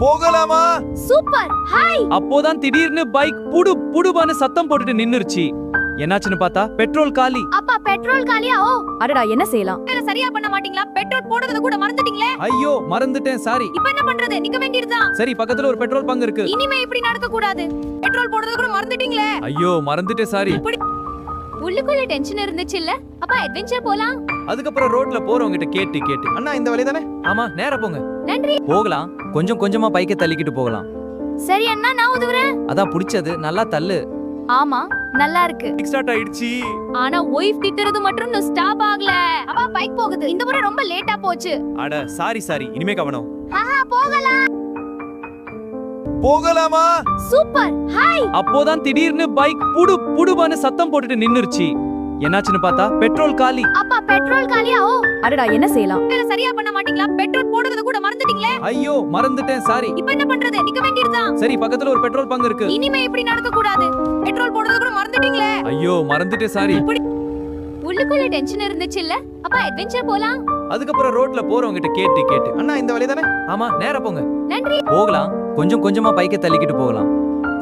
போகலாமா? Super. Hi. அப்போதான் திடீர்னு பைக் புடு புடுபான்னு சத்தம் போட்டுட்டு நின்னுருச்சு. என்னாச்சுன்னு பார்த்தா பெட்ரோல் காலி. அப்பா பெட்ரோல் காலியா? ஓ அடடா, என்ன செய்யலாம்? வேற சரியா பண்ண மாட்டீங்களா? பெட்ரோல் போடுறத கூட மறந்துட்டீங்களே. ஐயோ மறந்துட்டேன், சாரி. இப்போ என்ன பண்றது? நிக்க வேண்டியதுதான். சரி, பக்கத்துல ஒரு பெட்ரோல் பங்க் இருக்கு. இனிமே இப்படி நடக்க கூடாது. பெட்ரோல் போடுறத கூட மறந்துட்டீங்களே. ஐயோ மறந்துட்டேன், சாரி. உள்ளுக்குள்ள டென்ஷன் இருந்துச்சு இல்ல? அப்பா அட்வென்ச்சர் போலாம். அதுக்கப்புறம் ரோட்ல போறவங்க கிட்ட கேட்டு அண்ணா இந்த வழி தானே? ஆமா, நேரா போங்க. நன்றி. போகலாம், கொஞ்சம் கொஞ்சமா பைக்கை தள்ளிக்கிட்டு போகலாம். சரி அண்ணா, நான் உதவுறேன். அதான் புடிச்சது, நல்லா தள்ளு. ஆமா, நல்லா இருக்கு. ஸ்டார்ட் ஆயிடுச்சு. ஆனா ஒய்ஃப் திட்டுறது மட்டும் இன்னும் ஸ்டாப் ஆகல. அப்பா பைக் போகுது. இந்த முறை ரொம்ப லேட்டா போச்சு. அட சாரி, இனிமே கவனம். போகலாம். போகலாமா? சூப்பர். ஹாய். அப்போதான் திடீர்னு பைக் புடு புடுபான்னு சத்தம் போட்டுட்டு நின்னுருச்சு. என்னாச்சுன்னு பார்த்தா பெட்ரோல் காலி. அப்பா பெட்ரோல் காலியா? ஓ அடடா, என்ன செய்யலாம்? வேற சரியா பண்ண மாட்டீங்களா? பெட்ரோல் போடுறத கூட மறந்துட்டீங்களே. ஐயோ மறந்துட்டேன், சாரி. இப்போ என்ன பண்றது? நிக்க வேண்டியதுதான். சரி, பக்கத்துல ஒரு பெட்ரோல் பங்க் இருக்கு. இனிமே இப்படி நடக்க கூடாது. பெட்ரோல் போடுறத கூட மறந்துட்டீங்களே. ஐயோ மறந்துட்டேன், சாரி. உள்ளுக்குள்ள டென்ஷன் இருந்துச்சு இல்ல? அப்பா அட்வென்ச்சர் போலாம். அதுக்கப்புறம் ரோட்ல போறவங்க கிட்ட கேட்டு அண்ணா இந்த வழி தானே? ஆமா, நேரா போங்க. நன்றி. போகலாம், கொஞ்சம் கொஞ்சமா பைக்கை தள்ளிக்கிட்டு போகலாம்.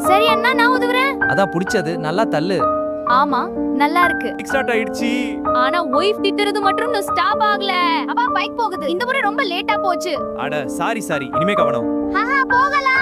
சரி அண்ணா, நான் உதவுறேன். அதான் புடிச்சது, நல்லா தள்ளு. ஆமா, நல்லா இருக்கு. ஸ்டார்ட் ஆயிடுச்சு. ஆனா ஒய்ஃப் திட்டுறது மட்டும் இன்னும் ஸ்டாப் ஆகல. அப்பா பைக் போகுது. இந்த முறை ரொம்ப லேட்டா போச்சு. அட சாரி, இனிமே கவனம். போகலாம்.